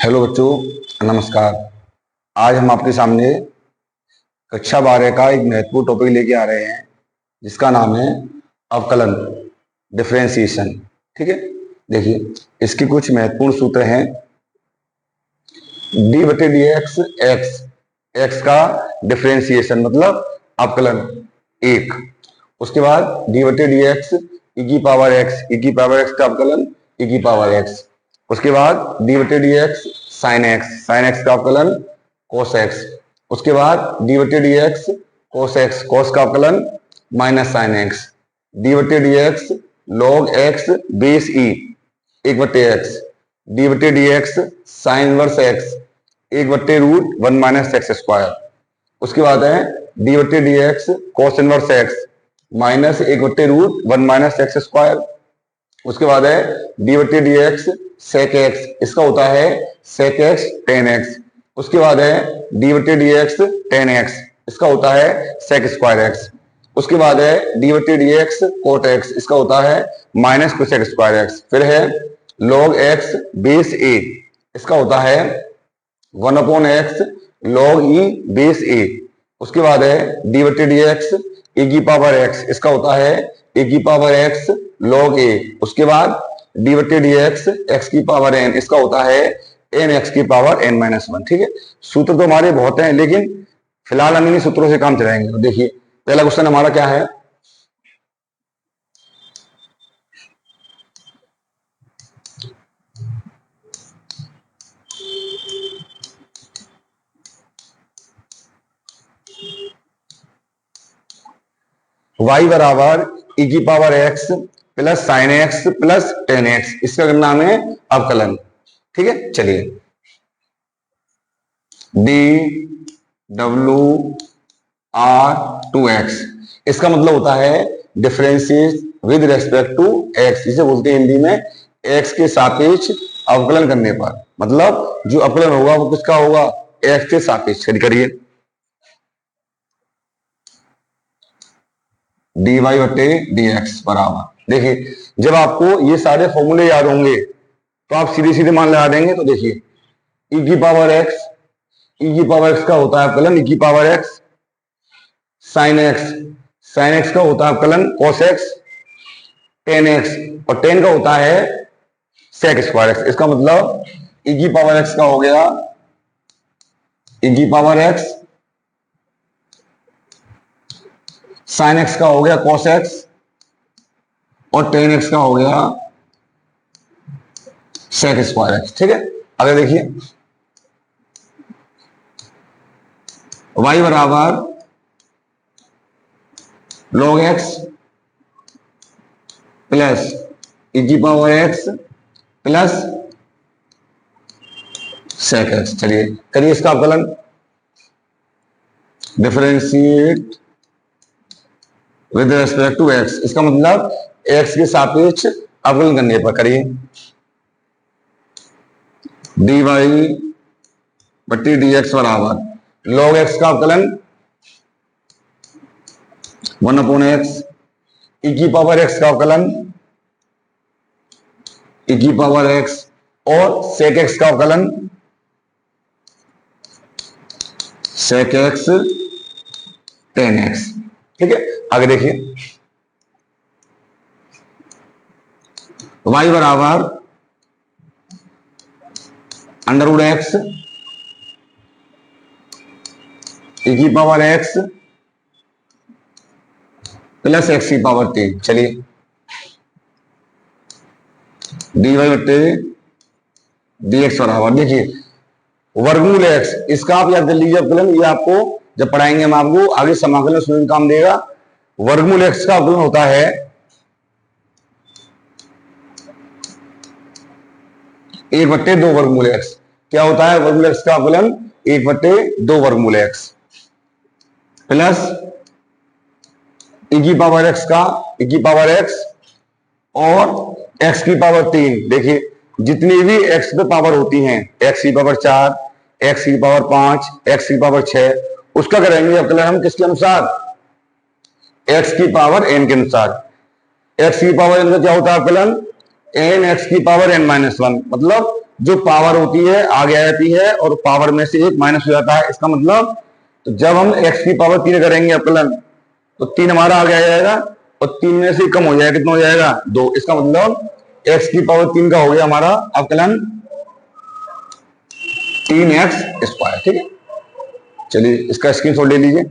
Hello बच्चों, नमस्कार। आज हम आपके सामने कक्षा 12 का एक महत्वपूर्ण टॉपिक लेके आ रहे हैं जिसका नाम है अवकलन, डिफरेंशिएशन। ठीक है, देखिए इसके कुछ महत्वपूर्ण सूत्र हैं। डी बटे डी एक्स, एक्स एक्स का डिफरेंशिएशन मतलब अवकलन एक। उसके बाद डी बटे डी एक्स ई की पावर एक्स, ई की पावर एक्स का अवकलन ई की पावर एक्स। उसके बाद डी बटे d x sine x, sine x का अवकलन कोस एक्स। उसके बाद डी बटे d x cos x, cos का अवकलन माइनस साइन एक्स। डी बटे d x log x base e एक बटे एक्स। डी बटे d x sine inverse x एक बटे root one minus x square. उसके बाद है डी बटे d x cos inverse x minus एक बटे root one minus x square. उसके बाद है डी बटे डी एक्स सेक एक्स, इसका होता है सेक एक्स टेन एक्स। उसके बाद है डी बटे डी एक्स टेन एक्स, इसका होता है सेक स्क्वायर एक्स। उसके बाद है डी बटे डी एक्स कोट एक्स, इसका होता है माइनस कोसेक स्क्वायर एक्स। फिर है लॉग एक्स बेस ए, इसका होता है one upon x log e base a. उसके बाद है डी बटे डी एक्स ए की पावर एक्स, इसका होता है ए की पावर एक्स लॉग ए। उसके बाद डी बटे डी एक्स की पावर एन, इसका होता है एन एक्स की पावर एन माइनस वन। ठीक है, सूत्र तो हमारे बहुत हैं लेकिन फिलहाल हम इन्हीं सूत्रों से काम चलाएंगे। तो देखिए पहला क्वेश्चन हमारा क्या है, y बराबर e की power x plus sine x plus ten x, इसका करना हमें अवकलन। ठीक है, चलिए डी डब्ल्यू आर टू एक्स, इसका मतलब होता है differentiate with respect to x, जिसे बोलते हैं हिंदी में एक्स के सापेक्ष अवकलन करने पर। मतलब जो अवकलन होगा वो किसका होगा, एक्स के सापेक्ष। करिए डी वाई बटे डी एक्स बराबर, देखिए जब आपको ये सारे फॉर्मूले याद होंगे तो आप सीधे सीधे मान लगा देंगे। तो देखिए ई की पावर एक्स, ई की पावर एक्स का होता है अवकलन ई की power x sine x, sine x का होता है अवकलन कॉस एक्स टेन एक्स, और टेन का होता है सेक स्क्वायर एक्स। इसका मतलब ई की पावर एक्स का हो गया ई की पावर एक्स, साइन एक्स का हो गया कॉस एक्स, और टेन एक्स का हो गया सेक स्क्वायर एक्स। ठीक है, अगर देखिए y बराबर log x प्लस e की power x plus sec x. चलिए करिए इसका अवकलन, differentiate with respect to x, इसका मतलब एक्स के सापेक्ष अवकलन करने पर। करिए डी वाई बटी डी एक्स बराबर लॉग एक्स का अवकलन वन अपॉन एक्स, ई की पावर एक्स का अवकलन ई की पावर एक्स, और सेक एक्स का अवकलन सेक एक्स टेन एक्स। ठीक है, आगे देखिए y बराबर अंडर रूट एक्स e की पावर x प्लस एक्स की पावर टेन। चलिए डी वाई बटे डी एक्स बराबर, देखिए वर्गमूल एक्स, इसका आप याद कर लीजिए अवकलन, ये आपको जब पढ़ाएंगे हम आपको आगे समाकलन सुनने काम देगा। वर्गमूल एक्स का अवकलन होता है एक बट्टे दो वर्गमूल एक्स। क्या होता है वर्गमूल एक्स का अवकलन, एक बट्टे दो वर्गमूल एक्स प्लस ई की पावर एक्स का ई की पावर एक्स और एक्स की पावर तीन। देखिए जितनी भी एक्स पे पावर होती हैं, एक्स की पावर चार, एक्स की पावर पांच, एक्स की पावर छह, उसका करेंगे अवकलन हम किसके अनुसार, एक्स की पावर एन के अनुसार। एक्स की पावर एन का क्या होता है अवकलन, एन एक्स की पावर एन माइनस वन, मतलब जो पावर होती है आगे आ जाती है और पावर में से एक माइनस हो जाता है। इसका मतलब तो जब हम x की पावर 3 करेंगे अवकलन तो 3 हमारा आगे आ जाएगा और 3 में से कम हो जाएगा, कितना हो जाएगा 2। इसका मतलब x की पावर 3 का हो गया हमारा अवकलन 3x²। ठीक है, चलिए इसका स्क्रीनशॉट ले लीजिए।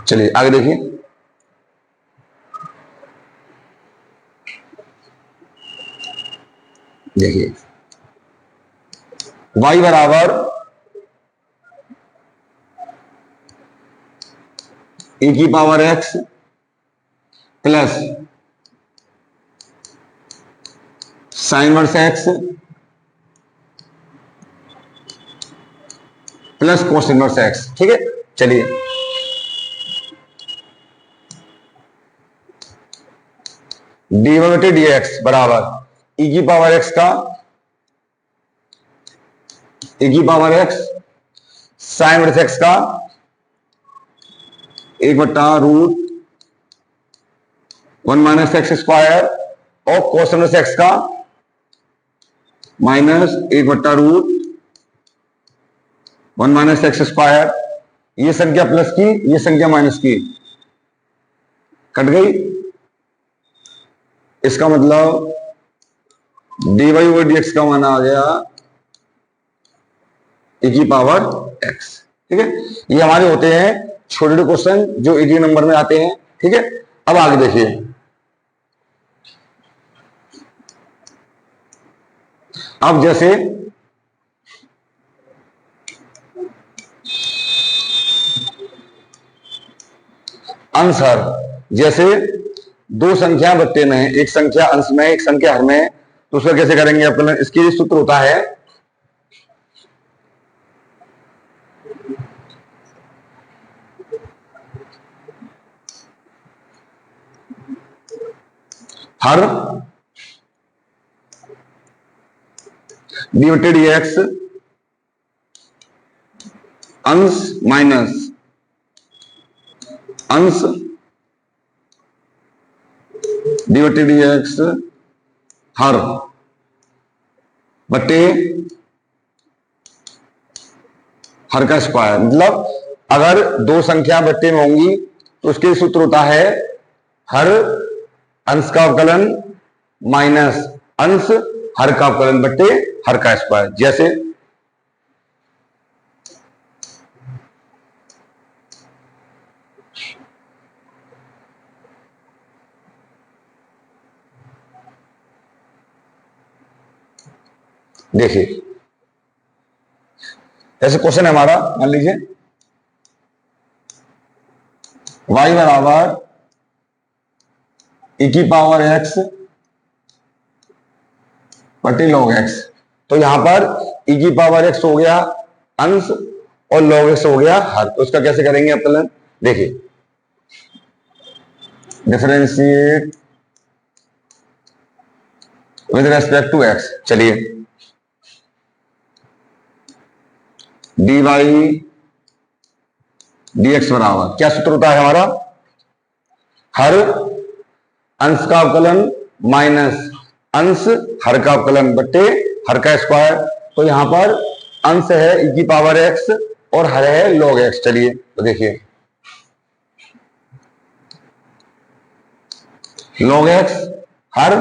चलिए आगे देखिए, देखिए y बराबर e की power x plus sine inverse x plus cos inverse x। ठीक है, चलिए dy/dx बराबर e की पावर x का e की power x sine inverse x का 1/√1 माइनस x² और कोस इनवर्स x का -1/√1 माइनस x²। ये संख्या प्लस की, ये संख्या माइनस की, कट गई। इसका मतलब dy/dx का मान आ गया e की पावर x। ठीक है, ये हमारे होते हैं छोटे छोटे क्वेश्चन जो एक ही नंबर में आते हैं। ठीक है, अब आगे देखिए, अब जैसे अंश हर, जैसे दो संख्या बट्टे में है, एक संख्या अंश में एक संख्या हर में, तो उसका कैसे करेंगे अवकलन। इसके लिए सूत्र होता है हर dy/dx अंश माइनस अंश dy/dx हर बटे हर का स्क्वायर। मतलब अगर दो संख्या बट्टे में होंगी तो उसके सूत्र होता है हर अंश का अवकलन माइनस अंश हर का अवकलन बट्टे हर का स्क्वायर। जैसे देखिए, ऐसे क्वेश्चन है हमारा, मान लीजिए y बराबर e की पावर x बटे log x। तो यहां पर e की पावर x हो गया अंश और log x हो गया हर। तो उसका कैसे करेंगे अवकलन। देखिए, differentiate with respect to x। चलिए dy/dx बराबर क्या सूत्र होता है हमारा, हर अंश का अवकलन माइनस अंश हर का अवकलन बट्टे हर का स्क्वायर। तो यहां पर अंश है e की पावर x और हर है log x। चलिए तो देखिए log x हर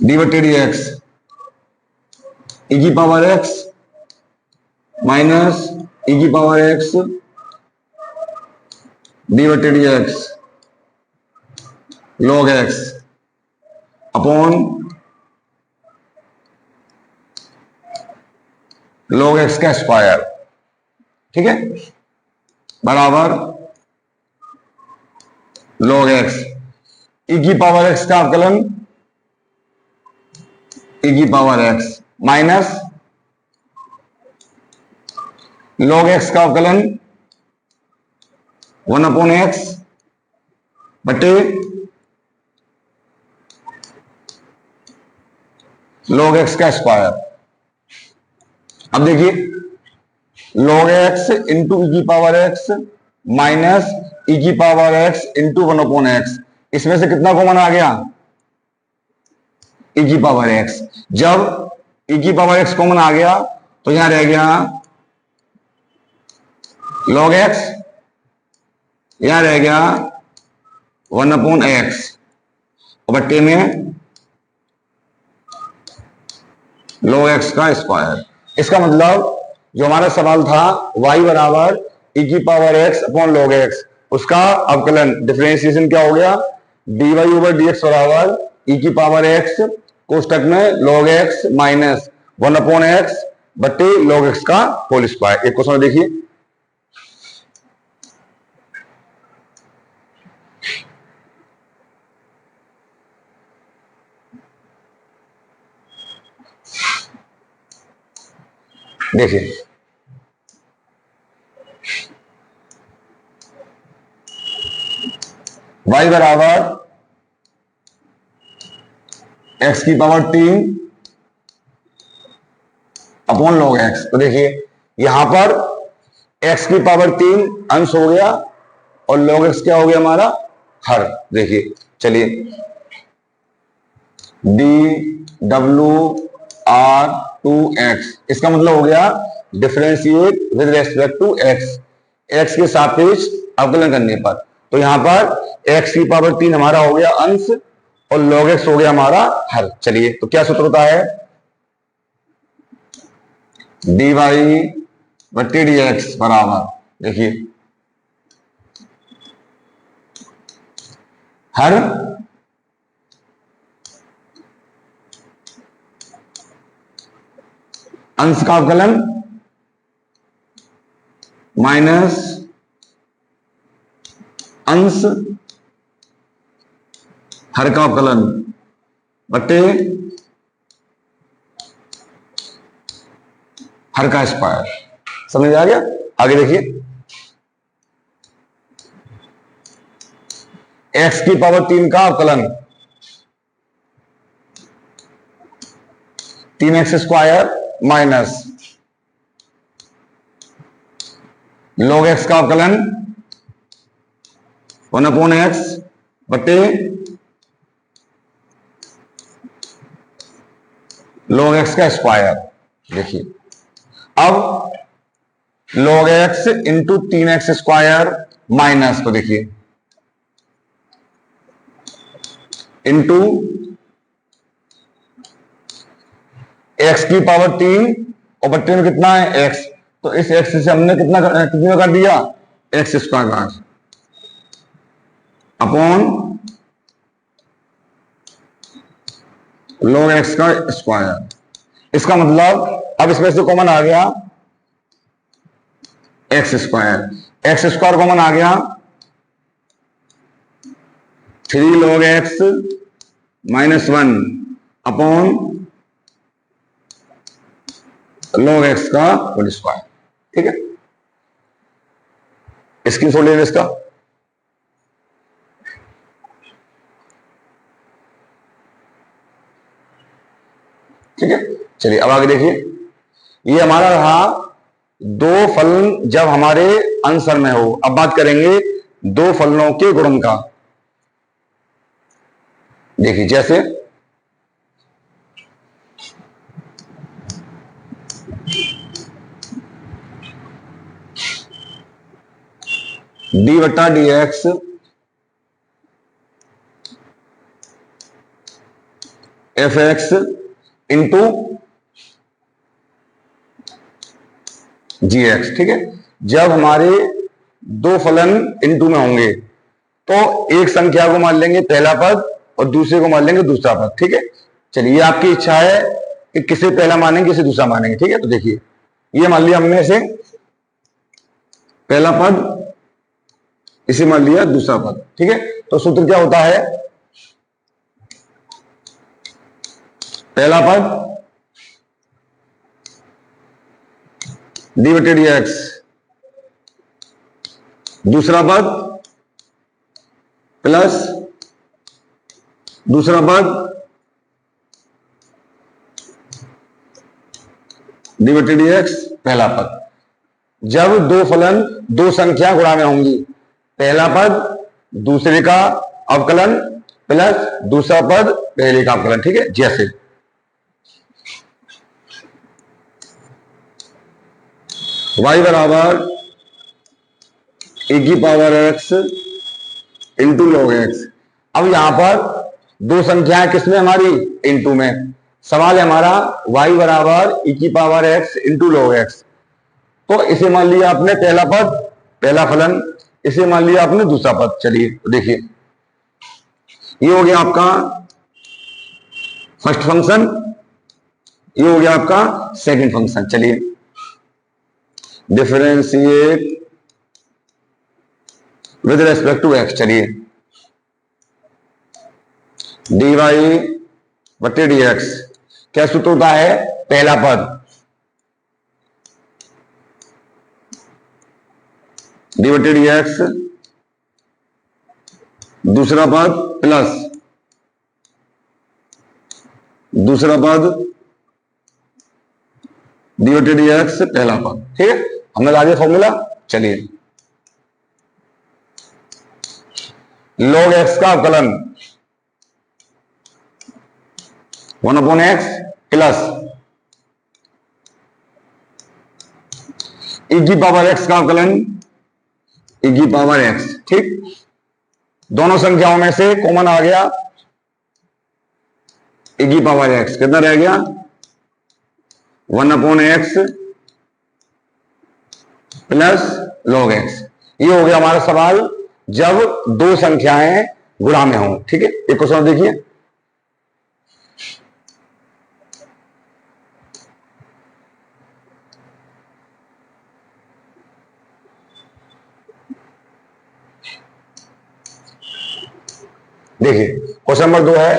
dy/dx e की पावर x माइनस e की power x dy/dx log x upon log x का स्क्वायर। ठीक है, बराबर log x e की पावर x का अवकलन e की power x minus log x का अवकलन 1/x बटे log x का स्क्वायर। अब देखिए log x इंटू e की पावर x माइनस e की पावर x इंटू 1/x, इसमें से कितना कॉमन आ गया, e की पावर x। जब e की पावर x कॉमन आ गया तो यहां रह गया log x, यहां रह गया 1/x और बट्टे में log x का स्क्वायर। इसका मतलब जो हमारा सवाल था y बराबर e की power x upon log x, उसका अवकलन डिफरेंशिएशन क्या हो गया, dy ओवर dx बराबर e की पावर x कोष्टक में log x माइनस 1/x बट्टे log x का होल स्क्वायर। एक क्वेश्चन देखिए, देखिए y बराबर x की पावर 3 अपॉन log x। तो देखिए यहां पर x की पावर 3 अंश हो गया और log x क्या हो गया हमारा हर। देखिए चलिए dw/2x, इसका मतलब हो गया differentiate with respect to x, x के सापेक्ष अवकलन करने पर। तो यहां पर x की पावर 3 हमारा हो गया अंश और log x हो गया हमारा हर। चलिए तो क्या सूत्र होता है, dy/dx बराबर, देखिए हर अंश का अवकलन माइनस अंश हर का अवकलन बटे हर का स्क्वायर। समझ आ गया। आगे देखिए x की पावर 3 का अवकलन 3x square minus log x का अवकलन 1/x बटे log x का स्क्वायर। देखिए अब log x into 3x square minus, तो देखिए इंटू x की पावर 3 और बट्टे में कितना है x, तो इस x से हमने कितना कर दिया x square upon log x का स्क्वायर। इसका मतलब अब इसमें से कॉमन आ गया x स्क्वायर कॉमन आ गया 3 log x minus 1 upon log x का होल स्क्वायर। ठीक है, स्क्रीनशॉट ले इसका। ठीक है, चलिए अब आगे देखिए, ये हमारा रहा दो फलन जब हमारे आंसर में हो। अब बात करेंगे दो फलनों के गुणन का। देखिए जैसे d/dx f(x) इंटू gx। ठीक है, जब हमारे दो फलन इंटू में होंगे तो एक संख्या को मान लेंगे पहला पद और दूसरे को मान लेंगे दूसरा पद। ठीक है, चलिए ये आपकी इच्छा है कि किसे पहला मानेंगे किसे दूसरा मानेंगे। ठीक है, तो देखिए ये मान लिया हमने इसे पहला पद, इसे मान लिया दूसरा पद। ठीक है, तो सूत्र क्या होता है, पहला पद d/dx, दूसरा पद प्लस दूसरा पद d/dx पहला पद। जब दो फलन दो संख्या गुणा में होंगी, पहला पद दूसरे का अवकलन प्लस दूसरा पद पहले का अवकलन, ठीक है। जैसे y बराबर e की power x into log x। अब यहां पर दो संख्याएं किसमें हमारी, इंटू में। सवाल है हमारा y बराबर e की power x into log x। तो इसे मान लिया आपने पहला पद, पहला फलन, इसे मान लिया आपने दूसरा पद। चलिए देखिए, ये हो गया आपका फर्स्ट फंक्शन, ये हो गया आपका सेकंड फंक्शन। चलिए differentiate with respect to x. चलिए dy बटे dx क्या सूत्र होता है, पहला पद dy बटे dx, दूसरा पद प्लस दूसरा पद dy बटे dx पहला पद, ठीक है। हमने ला दिया फॉर्मूला। चलिए log x का अवकलन 1/x प्लस e की पावर x का अवकलन e की पावर x, ठीक। दोनों संख्याओं में से कॉमन आ गया e की पावर x, कितना रह गया 1/x प्लस log x। ये हो गया हमारा सवाल जब दो संख्याएं गुणा में हों, ठीक है। एक क्वेश्चन देखिए, देखिए क्वेश्चन नंबर 2 है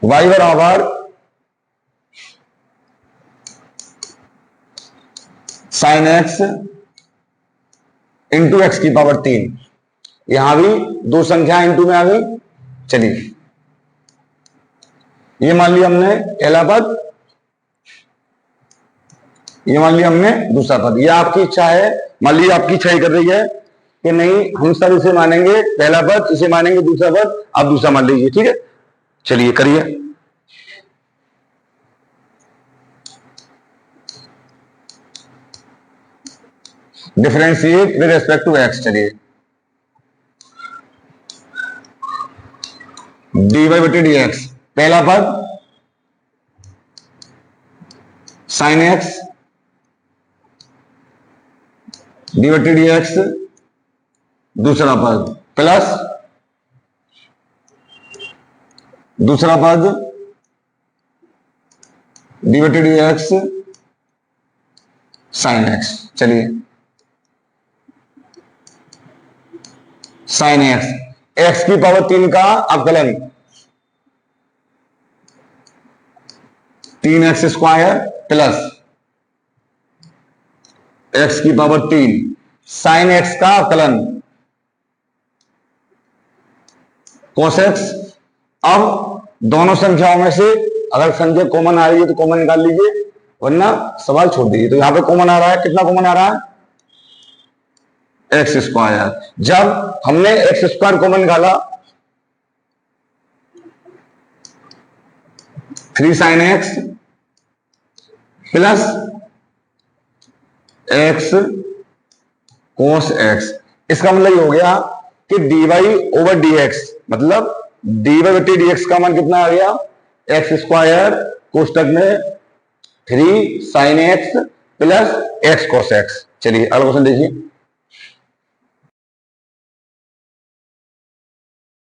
y बराबर साइन एक्स इंटू एक्स की पावर 3। यहां भी दो संख्या इंटू में आ गई। चलिए ये मान लिया हमने पहला पद, ये मान लिया हमने दूसरा पद। ये आपकी इच्छा है, मान लीजिए आपकी इच्छा ही कर रही है कि नहीं हम सब इसे मानेंगे पहला पद, इसे मानेंगे दूसरा पद, आप दूसरा मान लीजिए, ठीक है। चलिए करिए, differentiate with respect to x. चलिए dy बटे dx, पहला पद साइन एक्स dy बटे dx, दूसरा पद प्लस दूसरा पद dy बटे dx साइन एक्स। चलिए साइन एक्स, एक्स की पावर 3 का अवकलन 3x स्क्वायर प्लस एक्स की पावर 3 साइन एक्स का अवकलन cos x। अब दोनों संख्याओं में से अगर संख्या कॉमन आ रही है तो कॉमन निकाल लीजिए, वरना सवाल छोड़ दीजिए। तो यहां पे कॉमन आ रहा है, कितना कॉमन आ रहा है एक्स स्क्वायर। जब हमने एक्स स्क्वायर कॉमन निकाला 3 sign x plus x cos x. इसका मतलब ये हो गया कि dy ओवर dx, मतलब dy बटे dx का मान कितना आ गया एक्स स्क्वायर कोष्टक में 3 sign x plus x cos x. चलिए अगला क्वेश्चन देखिए,